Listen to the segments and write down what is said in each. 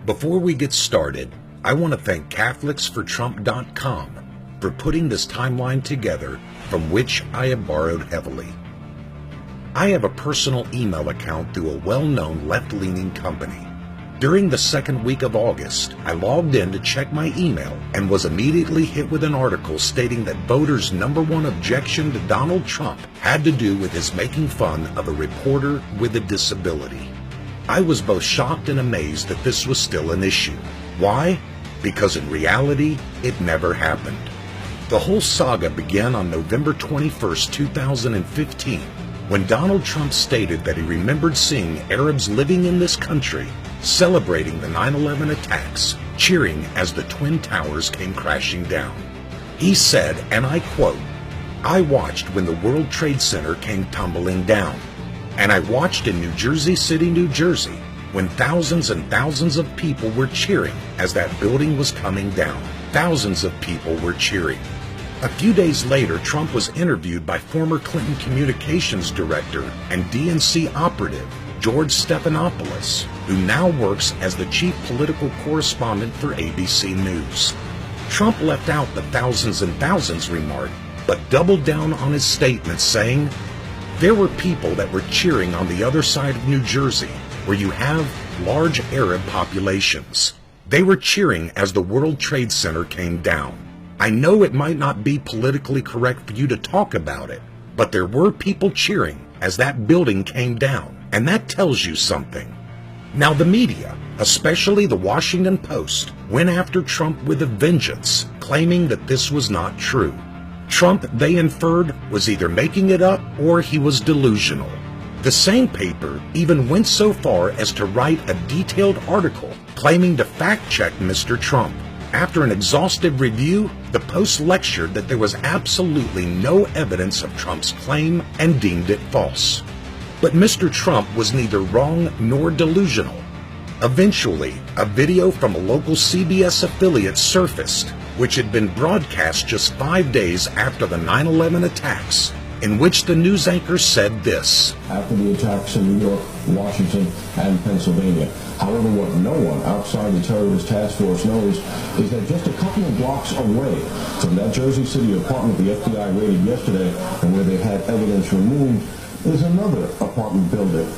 Before we get started, I want to thank CatholicsForTrump.com for putting this timeline together, from which I have borrowed heavily. I have a personal email account through a well-known left-leaning company. During the second week of August, I logged in to check my email and was immediately hit with an article stating that voters' #1 objection to Donald Trump had to do with his making fun of a reporter with a disability. I was both shocked and amazed that this was still an issue. Why? Because in reality, it never happened. The whole saga began on November 21st, 2015, when Donald Trump stated that he remembered seeing Arabs living in this country celebrating the 9/11 attacks, cheering as the Twin Towers came crashing down. He said, and I quote, "I watched when the World Trade Center came tumbling down, and I watched in New Jersey City, New Jersey, when thousands and thousands of people were cheering as that building was coming down. Thousands of people were cheering." A few days later, Trump was interviewed by former Clinton communications director and DNC operative George Stephanopoulos, who now works as the chief political correspondent for ABC News. Trump left out the thousands and thousands remark, but doubled down on his statement saying, "There were people that were cheering on the other side of New Jersey, where you have large Arab populations. They were cheering as the World Trade Center came down. I know it might not be politically correct for you to talk about it, but there were people cheering as that building came down, and that tells you something." Now the media, especially the Washington Post, went after Trump with a vengeance, claiming that this was not true. Trump, they inferred, was either making it up or he was delusional. The same paper even went so far as to write a detailed article claiming to fact-check Mr. Trump. After an exhaustive review, the Post lectured that there was absolutely no evidence of Trump's claim and deemed it false. But Mr. Trump was neither wrong nor delusional. Eventually, a video from a local CBS affiliate surfaced, which had been broadcast just 5 days after the 9/11 attacks, in which the news anchor said this: "After the attacks in New York, Washington, and Pennsylvania. However, what no one outside the terrorist task force knows is that just a couple of blocks away from that Jersey City apartment the FBI raided yesterday and where they had evidence removed is another apartment building.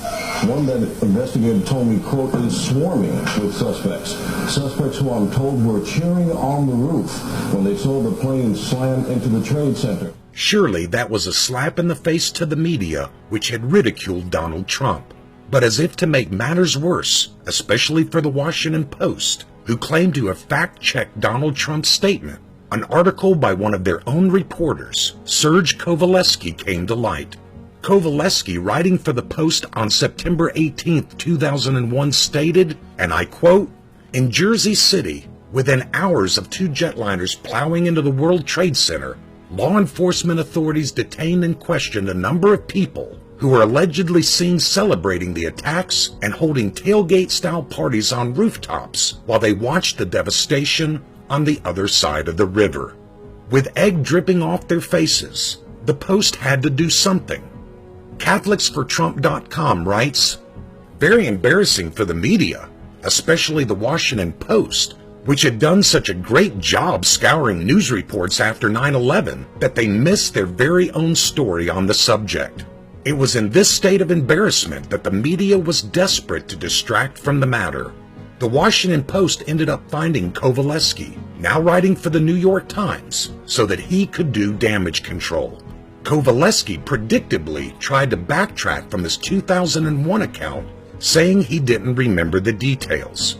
One that investigators told me, quote, is swarming with suspects. Suspects who I'm told were cheering on the roof when they saw the plane slam into the Trade Center." Surely that was a slap in the face to the media, which had ridiculed Donald Trump. But as if to make matters worse, especially for the Washington Post, who claimed to have fact-checked Donald Trump's statement, an article by one of their own reporters, Serge Kovaleski, came to light. Kovaleski, writing for the Post on September 18, 2001, stated, and I quote, "In Jersey City, within hours of 2 jetliners plowing into the World Trade Center, law enforcement authorities detained and questioned a number of people who were allegedly seen celebrating the attacks and holding tailgate-style parties on rooftops while they watched the devastation on the other side of the river." With egg dripping off their faces, the Post had to do something. CatholicsForTrump.com writes, "Very embarrassing for the media, especially the Washington Post, which had done such a great job scouring news reports after 9/11 that they missed their very own story on the subject. It was in this state of embarrassment that the media was desperate to distract from the matter. The Washington Post ended up finding Kovaleski, now writing for the New York Times, so that he could do damage control. Kovaleski predictably tried to backtrack from his 2001 account, saying he didn't remember the details.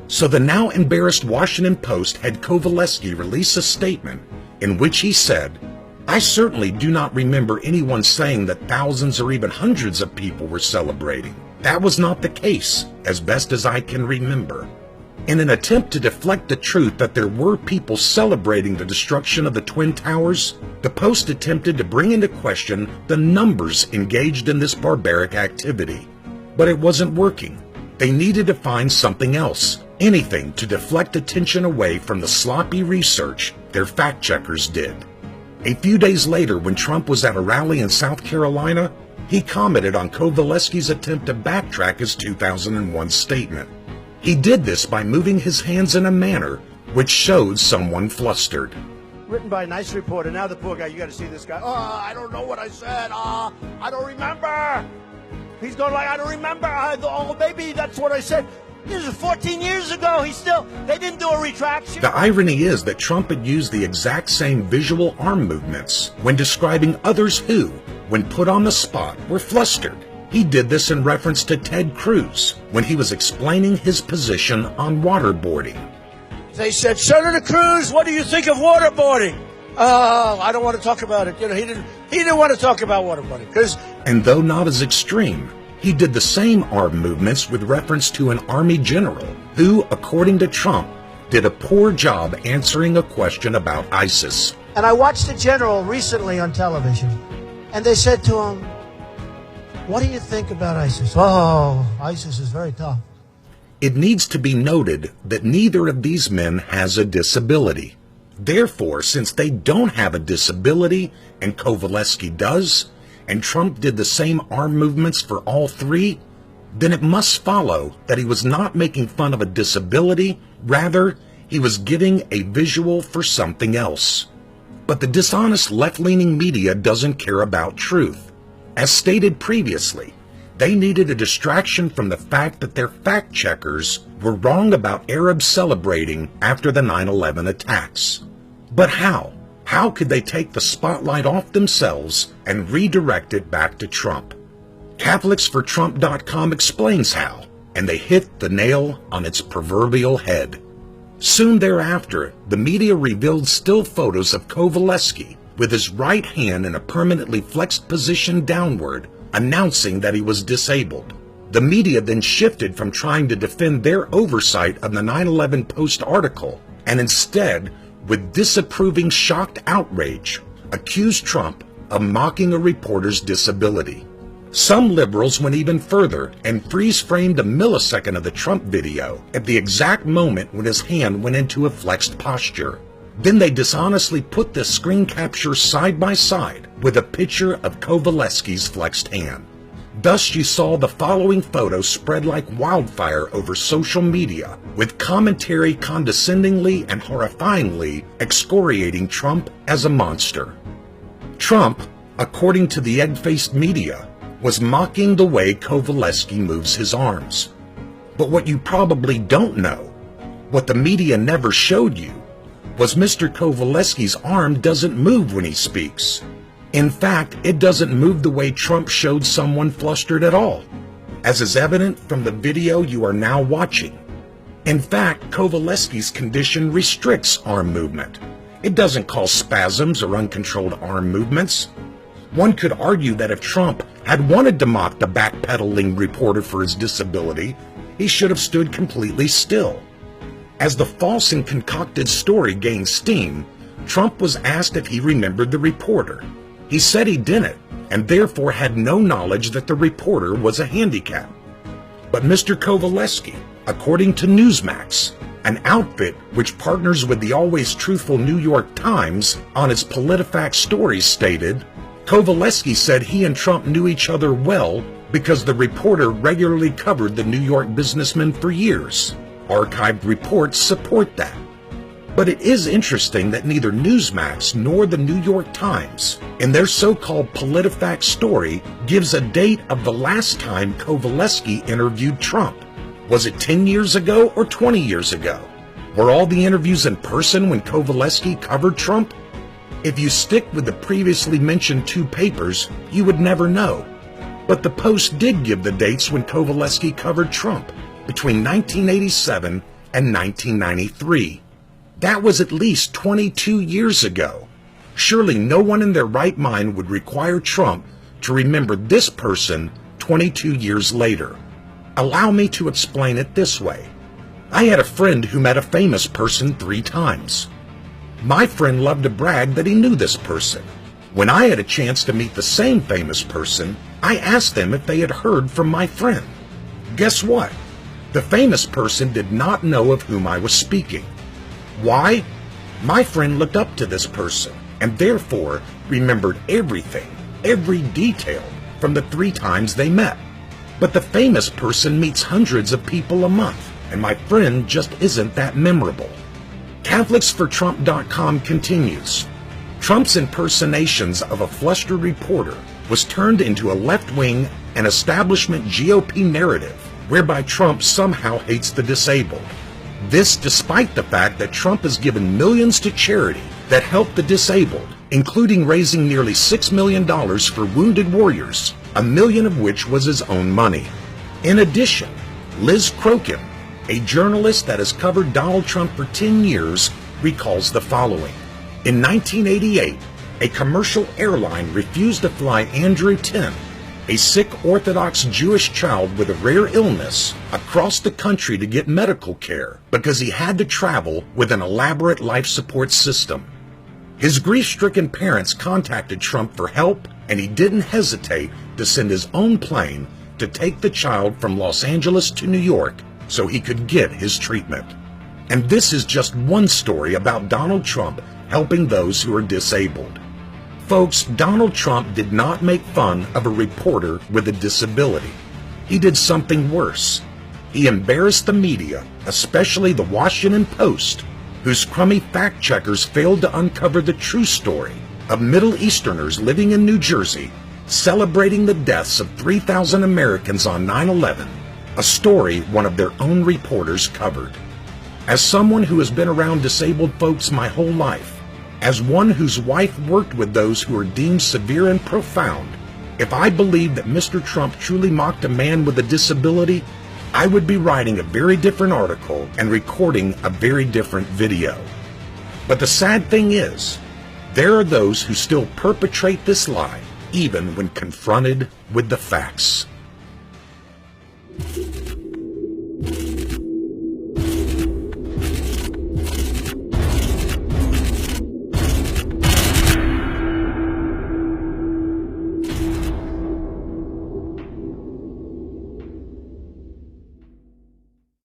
So the now embarrassed Washington Post had Kovaleski release a statement in which he said, "I certainly do not remember anyone saying that thousands or even hundreds of people were celebrating. That was not the case, as best as I can remember." In an attempt to deflect the truth that there were people celebrating the destruction of the Twin Towers, the Post attempted to bring into question the numbers engaged in this barbaric activity. But it wasn't working. They needed to find something else, anything to deflect attention away from the sloppy research their fact-checkers did. A few days later, when Trump was at a rally in South Carolina, he commented on Kovaleski's attempt to backtrack his 2001 statement. He did this by moving his hands in a manner which showed someone flustered. Written by a nice reporter. Now the poor guy, you got to see this guy. Oh, I don't know what I said. I don't remember. He's going like, I don't remember. Oh, maybe that's what I said. This was 14 years ago. They didn't do a retraction. The irony is that Trump had used the exact same visual arm movements when describing others who, when put on the spot, were flustered. He did this in reference to Ted Cruz when he was explaining his position on waterboarding. They said, Senator Cruz, what do you think of waterboarding? I don't want to talk about it. You know, he didn't want to talk about waterboarding. And though not as extreme, he did the same arm movements with reference to an Army general who, according to Trump, did a poor job answering a question about ISIS. And I watched a general recently on television, and they said to him, what do you think about ISIS? Oh, ISIS is very tough. It needs to be noted that neither of these men has a disability. Therefore, since they don't have a disability, and Kovaleski does, and Trump did the same arm movements for all three, then it must follow that he was not making fun of a disability, rather, he was giving a visual for something else. But the dishonest left-leaning media doesn't care about truth. As stated previously, they needed a distraction from the fact that their fact-checkers were wrong about Arabs celebrating after the 9/11 attacks. But how? How could they take the spotlight off themselves and redirect it back to Trump? CatholicsForTrump.com explains how, and they hit the nail on its proverbial head. Soon thereafter, the media revealed still photos of Kovaleski with his right hand in a permanently flexed position downward, announcing that he was disabled. The media then shifted from trying to defend their oversight of the 9/11 Post article, and instead, with disapproving shocked outrage, accused Trump of mocking a reporter's disability. Some liberals went even further and freeze-framed a millisecond of the Trump video at the exact moment when his hand went into a flexed posture. Then they dishonestly put this screen capture side by side with a picture of Kovaleski's flexed hand. Thus you saw the following photo spread like wildfire over social media, with commentary condescendingly and horrifyingly excoriating Trump as a monster. Trump, according to the egg-faced media, was mocking the way Kovaleski moves his arms. But what you probably don't know, what the media never showed you, was Mr. Kovaleski's arm doesn't move when he speaks. In fact, it doesn't move the way Trump showed someone flustered at all, as is evident from the video you are now watching. In fact, Kovaleski's condition restricts arm movement. It doesn't cause spasms or uncontrolled arm movements. One could argue that if Trump had wanted to mock the backpedaling reporter for his disability, he should have stood completely still. As the false and concocted story gained steam, Trump was asked if he remembered the reporter. He said he didn't, and therefore had no knowledge that the reporter was a handicap. But Mr. Kovaleski, according to Newsmax, an outfit which partners with the always truthful New York Times on its PolitiFact stories, stated, Kovaleski said he and Trump knew each other well because the reporter regularly covered the New York businessman for years. Archived reports support that. But it is interesting that neither Newsmax nor the New York Times, in their so-called PolitiFact story, gives a date of the last time Kovaleski interviewed Trump. Was it 10 years ago or 20 years ago? Were all the interviews in person when Kovaleski covered Trump? If you stick with the previously mentioned two papers, you would never know. But the Post did give the dates when Kovaleski covered Trump, between 1987 and 1993. That was at least 22 years ago. Surely no one in their right mind would require Trump to remember this person 22 years later. Allow me to explain it this way. I had a friend who met a famous person 3 times. My friend loved to brag that he knew this person. When I had a chance to meet the same famous person, I asked them if they had heard from my friend. Guess what? The famous person did not know of whom I was speaking. Why? My friend looked up to this person and therefore remembered everything, every detail from the 3 times they met. But the famous person meets hundreds of people a month and my friend just isn't that memorable. CatholicsForTrump.com continues. Trump's impersonations of a flustered reporter was turned into a left-wing and establishment GOP narrative whereby Trump somehow hates the disabled. This despite the fact that Trump has given millions to charity that help the disabled, including raising nearly $6 million for wounded warriors, $1 million of which was his own money. In addition, Liz Crokin, a journalist that has covered Donald Trump for 10 years, recalls the following. In 1988, a commercial airline refused to fly Andrew Tin, a sick Orthodox Jewish child with a rare illness, across the country to get medical care because he had to travel with an elaborate life support system. His grief-stricken parents contacted Trump for help, and he didn't hesitate to send his own plane to take the child from Los Angeles to New York so he could get his treatment. And this is just one story about Donald Trump helping those who are disabled. Folks, Donald Trump did not make fun of a reporter with a disability. He did something worse. He embarrassed the media, especially the Washington Post, whose crummy fact-checkers failed to uncover the true story of Middle Easterners living in New Jersey celebrating the deaths of 3,000 Americans on 9/11, a story one of their own reporters covered. As someone who has been around disabled folks my whole life, as one whose wife worked with those who are deemed severe and profound, if I believed that Mr. Trump truly mocked a man with a disability, I would be writing a very different article and recording a very different video. But the sad thing is, there are those who still perpetrate this lie, even when confronted with the facts.